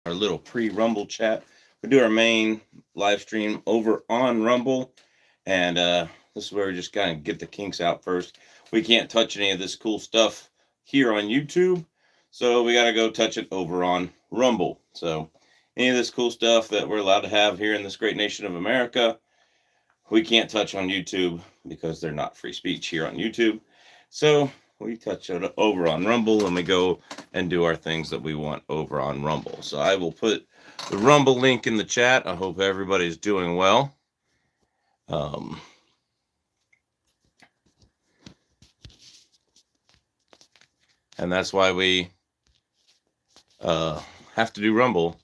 our little pre-Rumble chat. We do our main live stream over on Rumble, and this is where we just kind of get the kinks out first. We can't touch any of this cool stuff here on YouTube, so we got to go touch it over on Rumble. So any of this cool stuff that we're allowed to have here in this great nation of America, we can't touch on YouTube because they're not free speech here on YouTube. So we touch it over on Rumble, and we go and do our things that we want over on Rumble. So I will put the Rumble link in the chat. I hope everybody's doing well. And that's why we have to do Rumble,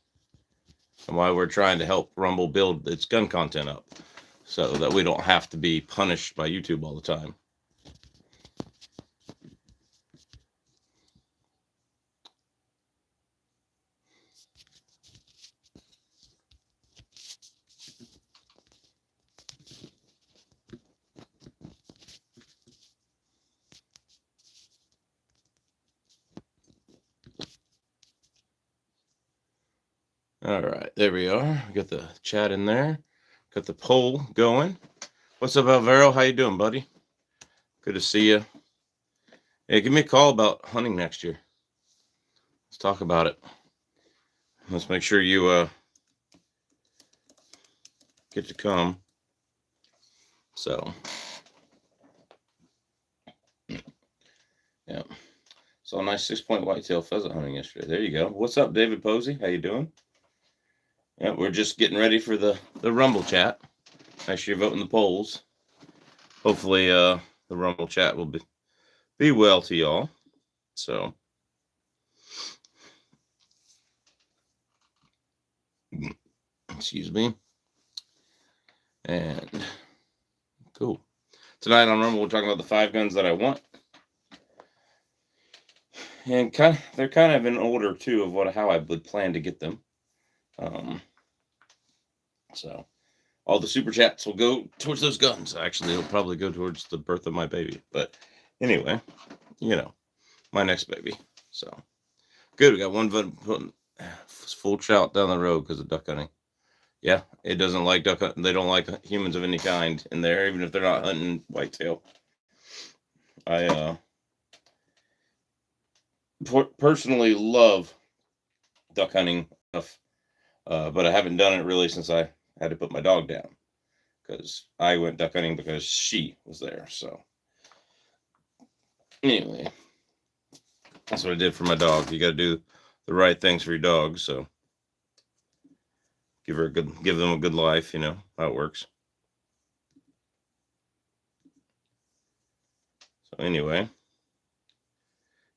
and why we're trying to help Rumble build its gun content up, so that we don't have to be punished by YouTube all the time. All right, there we are. We got the chat in there. Got the poll going. What's up, Alvaro? How you doing, buddy? Good to see you. Hey, give me a call about hunting next year. Let's talk about it. Let's make sure you get to come. So, yeah. Saw a nice 6-point whitetail pheasant hunting yesterday. There you go. What's up, David Posey? How you doing? Yeah, we're just getting ready for the Rumble chat. Make sure you vote in the polls. Hopefully, the Rumble chat will be well to y'all. So, excuse me. And cool. Tonight on Rumble, we're talking about the 5 guns that I want. And they're kind of in order too of how I would plan to get them. So all the super chats will go towards those guns. Actually, it'll probably go towards the birth of my baby. But anyway, my next baby. So good. We got one vote putting full trout down the road because of duck hunting. Yeah, it doesn't like duck hunting. They don't like humans of any kind in there, even if they're not hunting whitetail. I personally love duck hunting enough, but I haven't done it really since I had to put my dog down, because I went duck hunting because she was there. So anyway, that's what I did for my dog. You got to do the right things for your dog. So give them a good life. You know how it works. So anyway,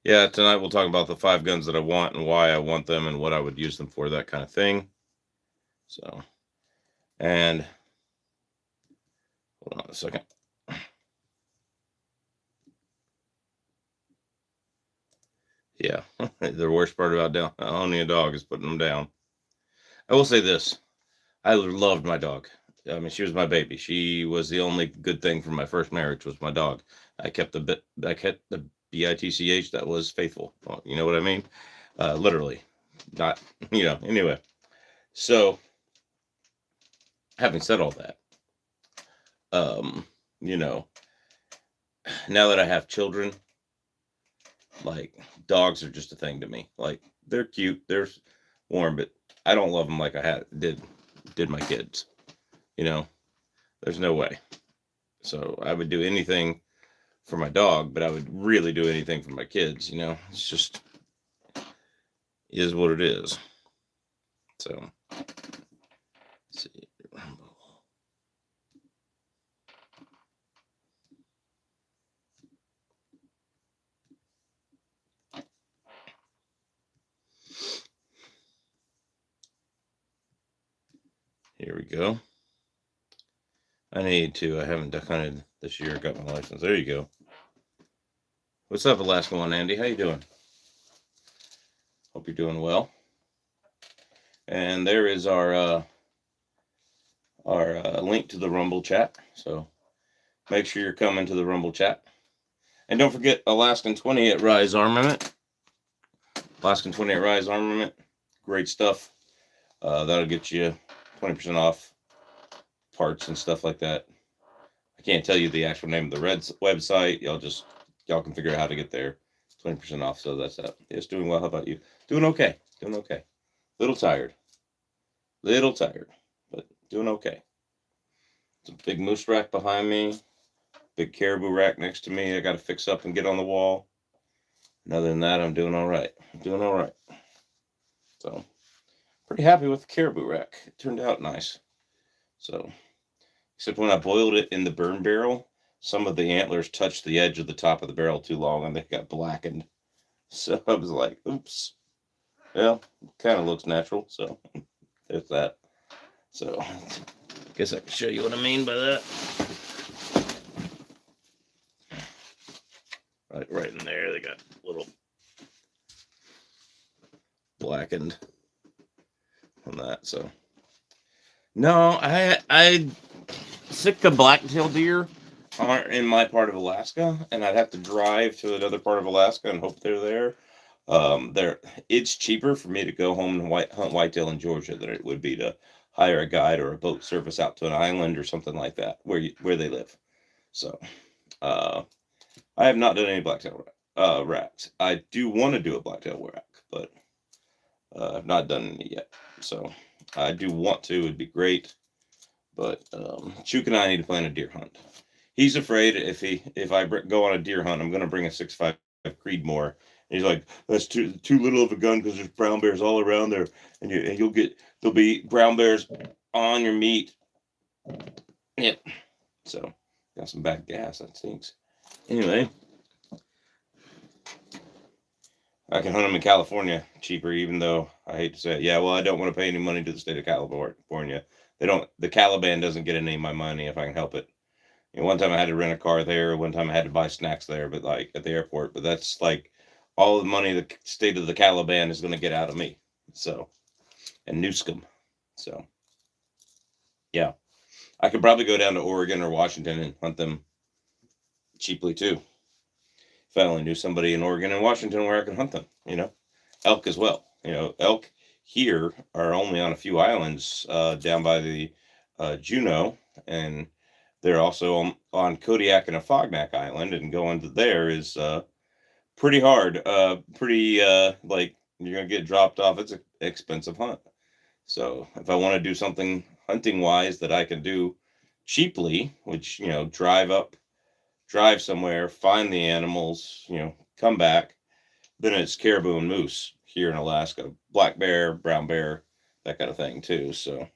yeah, tonight we'll talk about the 5 guns that I want and why I want them and what I would use them for, that kind of thing. So, and hold on a second. Yeah, the worst part about owning a dog is putting them down. I will say this. I loved my dog. I mean, she was my baby. She was the only good thing from my first marriage was my dog. I kept the BITCH that was faithful. Well, you know what I mean? Literally. Not, anyway. So, having said all that, now that I have children, like, dogs are just a thing to me. Like, they're cute, they're warm, but I don't love them like I did my kids. There's no way. So I would do anything for my dog, but I would really do anything for my kids. It's just is what it is. So let's see. Here we go. I haven't duck hunted this year. Got my license. There you go. What's up, Alaskan one, Andy? How you doing? Hope you're doing well. And there is our link to the Rumble chat. So make sure you're coming to the Rumble chat. And don't forget Alaskan 20 at Rise Armament. Alaskan 20 at Rise Armament. Great stuff. That'll get you 20% off parts and stuff like that. I can't tell you the actual name of the Red's website. Y'all can figure out how to get there. 20% off. So that's that. It's doing well. How about you? Doing okay. Doing okay. Little tired. But doing okay. It's a big moose rack behind me. Big caribou rack next to me. I got to fix up and get on the wall. And other than that, I'm doing all right. So, pretty happy with the caribou rack. It turned out nice. So, except when I boiled it in the burn barrel, some of the antlers touched the edge of the top of the barrel too long and they got blackened. So I was like, oops. Well, kind of looks natural. So, there's that. So, guess I can show you what I mean by that. Right in there, they got little blackened on that. So, no, I sick of black-tailed deer aren't in my part of Alaska, and I'd have to drive to another part of Alaska and hope they're there. It's cheaper for me to go home and hunt whitetail in Georgia than it would be to hire a guide or a boat service out to an island or something like that where they live. So, I have not done any blacktail racks. I do want to do a blacktail rack, but I've not done any yet. So I do want to. It'd be great. But Chuk and I need to plan a deer hunt. He's afraid if I go on a deer hunt, I'm going to bring a 6.5 Creedmoor. And he's like, that's too little of a gun because there's brown bears all around there, and there'll be brown bears on your meat. Yep. So got some bad gas. That stinks. Anyway, I can hunt them in California cheaper, even though I hate to say it. Yeah, well, I don't want to pay any money to the state of California. The Caliban doesn't get any of my money if I can help it. One time I had to rent a car there. One time I had to buy snacks there, but like at the airport. But that's like all the money the state of the Caliban is going to get out of me. So, and Newscomb. So, yeah, I could probably go down to Oregon or Washington and hunt them cheaply too. If I only knew somebody in Oregon and Washington where I could hunt them, elk as well. Elk here are only on a few islands down by the Juneau, and they're also on Kodiak and Afognak Island, and going to there is pretty hard. Like you're gonna get dropped off. It's an expensive hunt. So if I want to do something hunting wise that I can do cheaply, which drive somewhere, find the animals, come back, then it's caribou and moose here in Alaska, black bear, brown bear, that kind of thing too. So,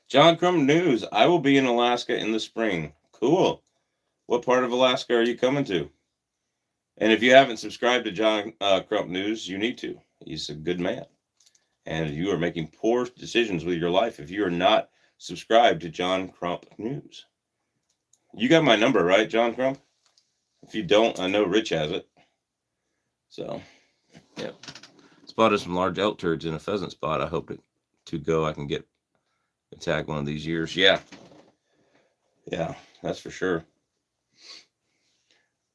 John Crump News. I will be in Alaska in the spring. Cool. What part of Alaska are you coming to? And if you haven't subscribed to John Crump News, you need to. He's a good man. And you are making poor decisions with your life if you are not subscribed to John Crump News. You got my number, right, John Crump? If you don't, I know Rich has it. So, yeah. Spotted some large elk turds in a pheasant spot. I hope to go. I can get a tag one of these years. Yeah. Yeah, that's for sure.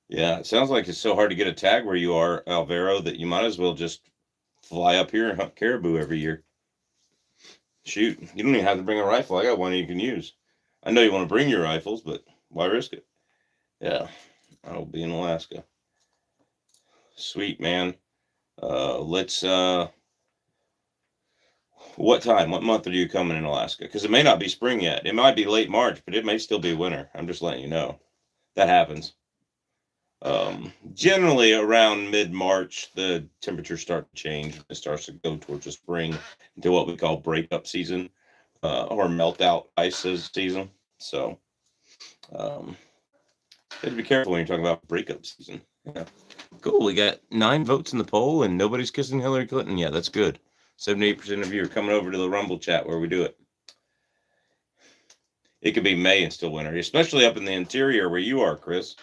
Yeah, it sounds like it's so hard to get a tag where you are, Alvaro, that you might as well just fly up here and hunt caribou every year. Shoot, you don't even have to bring a rifle. I got one you can use. I know you want to bring your rifles, but why risk it? Yeah, I'll be in Alaska. Sweet, man. What time? What month are you coming in Alaska? Because it may not be spring yet. It might be late March, but it may still be winter. I'm just letting you know. That happens. Generally around mid-March, the temperatures start to change. It starts to go towards the spring into what we call breakup season, or melt out ice season. So, you have to be careful when you're talking about breakup season. Yeah. Cool. We got 9 votes in the poll, and nobody's kissing Hillary Clinton. Yeah, that's good. 78% of you are coming over to the Rumble chat where we do it. It could be May and still winter, especially up in the interior where you are, Chris.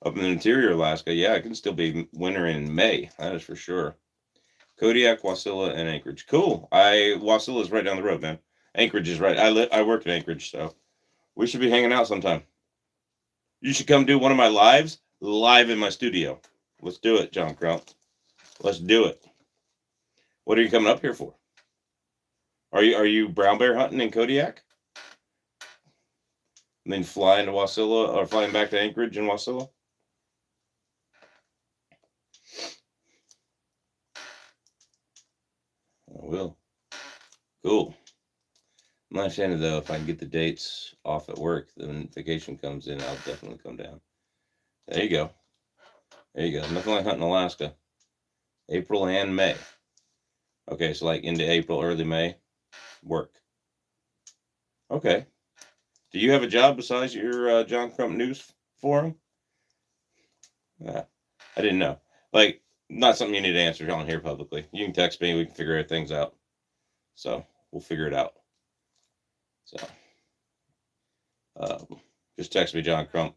Up in the interior Alaska, yeah, it can still be winter in May. That is for sure. Kodiak, Wasilla, and Anchorage. Cool. Wasilla is right down the road, man. Anchorage is right. I work in Anchorage, so we should be hanging out sometime. You should come do one of my lives live in my studio. Let's do it, John Crump. Let's do it. What are you coming up here for? Are you brown bear hunting in Kodiak? And then flying to Wasilla or flying back to Anchorage in Wasilla? I will. Cool. I'm not ashamed though. If I can get the dates off at work, then vacation comes in, I'll definitely come down. There you go. There you go. Nothing like hunting Alaska. April and May. Okay, so like into April, early May, work. Okay. Do you have a job besides your John Crump News forum? I didn't know. Like, not something you need to answer on here publicly. You can text me. We can figure things out. So we'll figure it out. So just text me, John Crump,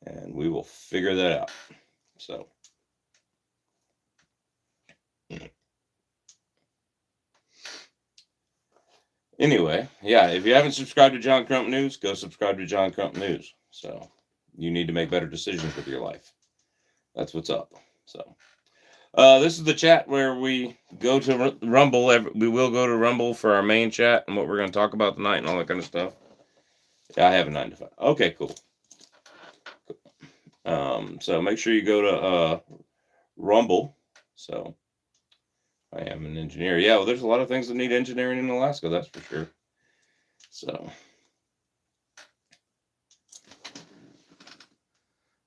and we will figure that out. So anyway, yeah, if you haven't subscribed to John Crump News, go subscribe to John Crump News. So you need to make better decisions with your life. That's what's up. So this is the chat where we go to Rumble. We will go to Rumble for our main chat and what we're going to talk about tonight and all that kind of stuff. Yeah, I have a 9 to 5. Okay, cool. So make sure you go to Rumble. So I am an engineer. Yeah, well, there's a lot of things that need engineering in Alaska, that's for sure. So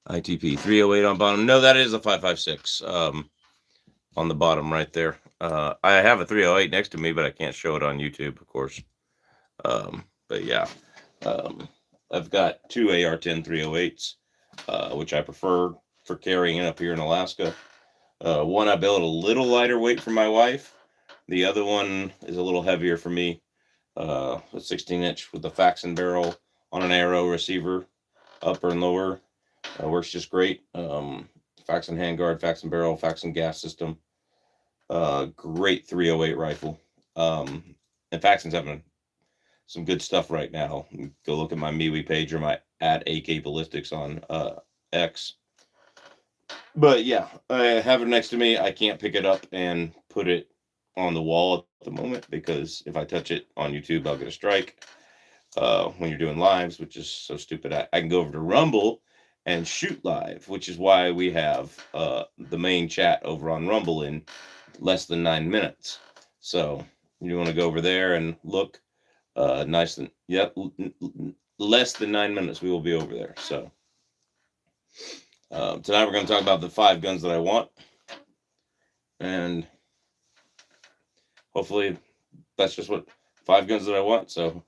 ITP 308 on bottom. No, that is a 556 on the bottom right there. I have a 308 next to me, but I can't show it on YouTube, of course. But yeah, I've got two AR-10 308s, which I prefer for carrying up here in Alaska. One I built a little lighter weight for my wife. The other one is a little heavier for me. A 16-inch with a Faxon barrel on an arrow receiver, upper and lower. Works just great. Faxon handguard, Faxon barrel, Faxon gas system. Great 308 rifle. And Faxon's having some good stuff right now. Go look at my MeWe page or my @AK Ballistics on X. But yeah, I have it next to me. I can't pick it up and put it on the wall at the moment because if I touch it on YouTube, I'll get a strike when you're doing lives, which is so stupid. I can go over to Rumble and shoot live, which is why we have the main chat over on Rumble in less than 9 minutes. So you want to go over there and look nice and less than 9 minutes we will be over there. So tonight we're going to talk about the 5 guns that I want, and hopefully that's just what 5 guns that I want. So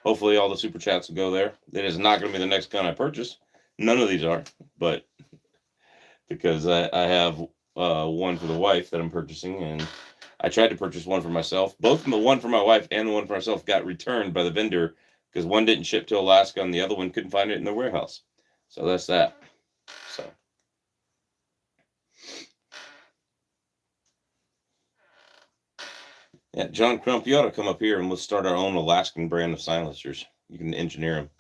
hopefully all the super chats will go there. It is not going to be the next gun I purchase. None of these are, but because I have one for the wife that I'm purchasing, and I tried to purchase one for myself. Both the one for my wife and the one for myself got returned by the vendor because one didn't ship to Alaska and the other one couldn't find it in their warehouse. So that's that. So yeah, John Crump, you ought to come up here and let's start our own Alaskan brand of silencers. You can engineer them.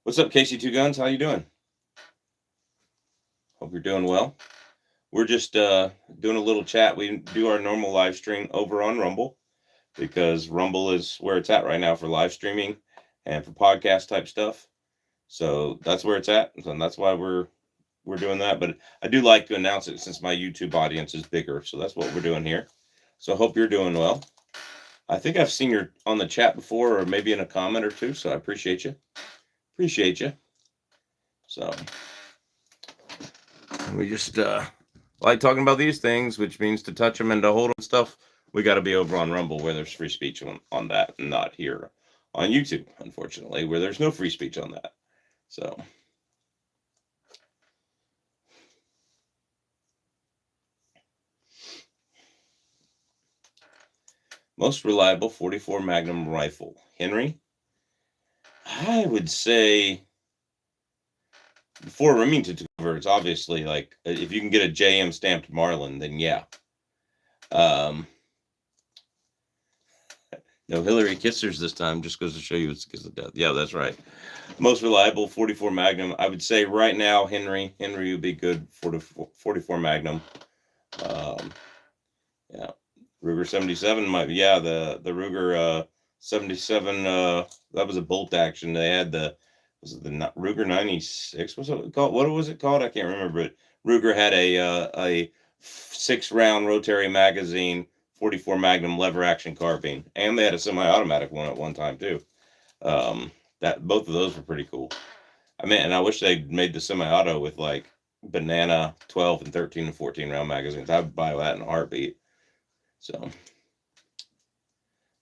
What's up, KC2 Guns? How you doing? Hope you're doing well. We're just doing a little chat. We do our normal live stream over on Rumble because Rumble is where it's at right now for live streaming and for podcast type stuff. So that's where it's at, and that's why we're doing that. But I do like to announce it since my YouTube audience is bigger. So that's what we're doing here. So I hope you're doing well. I think I've seen you on the chat before or maybe in a comment or two. So I appreciate you. Appreciate you. So we just like talking about these things, which means to touch them and to hold them stuff. We got to be over on Rumble where there's free speech on that, and not here on YouTube, unfortunately, where there's no free speech on that. So most reliable 44 Magnum rifle, Henry. I would say before Remington took over, it's obviously like if you can get a JM stamped Marlin, then yeah. No Hillary Kissers this time, just goes to show you it's because of death. Yeah, that's right. Most reliable 44 Magnum. I would say right now, Henry would be good for the 44 Magnum. Yeah. Ruger 77 might, yeah, the Ruger 77, that was a bolt action. They had was it the Ruger 96? Was it called? What was it called? I can't remember. But Ruger had a 6-round rotary magazine, 44 Magnum lever action carbine, and they had a semi-automatic one at one time too. That both of those were pretty cool. I mean, and I wish they made the semi-auto with like banana 12 and 13 and 14 round magazines. I'd buy that in a heartbeat. So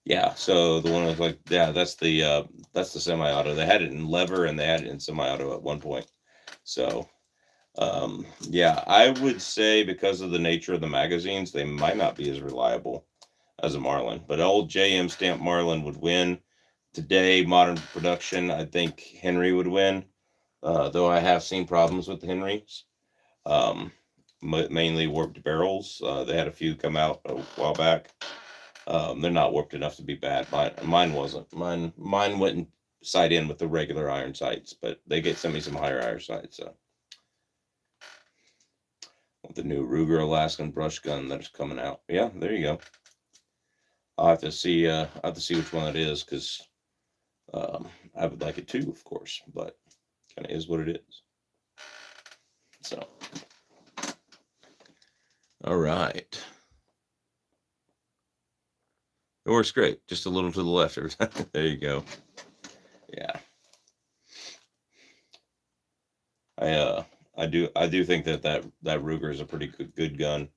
yeah, so the one was like, yeah, that's the semi-auto. They had it in lever and they had it in semi-auto at one point. So yeah, I would say because of the nature of the magazines, they might not be as reliable as a Marlin. But old JM Stamp Marlin would win. Today, modern production, I think Henry would win. Though I have seen problems with the Henrys. Mainly warped barrels. They had a few come out a while back. They're not warped enough to be bad. Mine wasn't. Mine went sight in with the regular iron sights, but they sent me some higher iron sights. So with the new Ruger Alaskan brush gun that is coming out. Yeah, there you go. I'll have to see. I have to see which one it is because I would like it too, of course. But kind of is what it is. So, all right. It works great. Just a little to the left every time. There you go. Yeah. I do think that Ruger is a pretty good gun.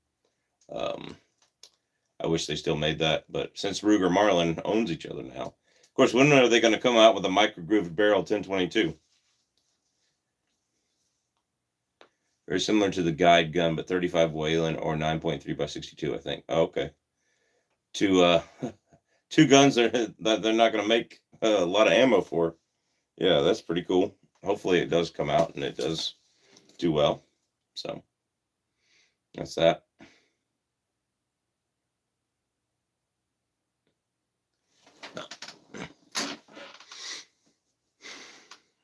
I wish they still made that, but since Ruger Marlin owns each other now, of course, when are they going to come out with a micro grooved barrel 1022? Very similar to the guide gun, but 35 Wayland or 9.3 by 62, I think. Oh, okay. Two guns that they're not going to make a lot of ammo for. Yeah, that's pretty cool. Hopefully it does come out and it does do well. So that's that.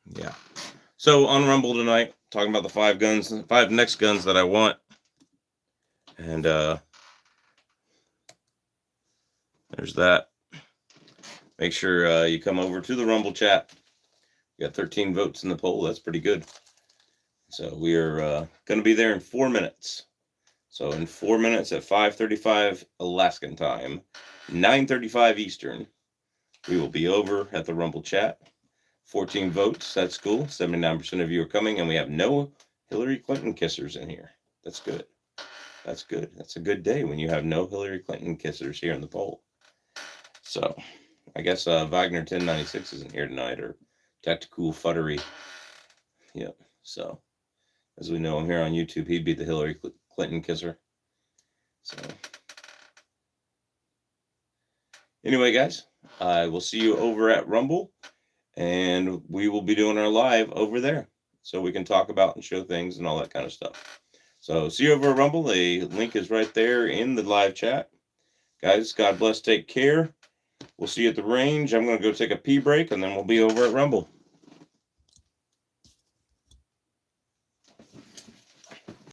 Yeah. So on Rumble tonight, talking about the 5 next guns that I want. And there's that. Make sure you come over to the Rumble chat. We got 13 votes in the poll. That's pretty good. So we are going to be there in 4 minutes. So in 4 minutes at 5:35 Alaskan time, 9:35 Eastern, we will be over at the Rumble chat. 14 votes. That's cool. 79% of you are coming, and we have no Hillary Clinton kissers in here. That's good. That's good. That's a good day when you have no Hillary Clinton kissers here in the poll. So I guess Wagner 1096 isn't here tonight, or Tactical Futtery. Yep. So as we know him here on YouTube, he'd be the Hillary Clinton kisser. So anyway, guys, I will see you over at Rumble, and we will be doing our live over there so we can talk about and show things and all that kind of stuff. So see you over at Rumble. The link is right there in the live chat. Guys, God bless. Take care. We'll see you at the range. I'm going to go take a pee break, and then we'll be over at Rumble.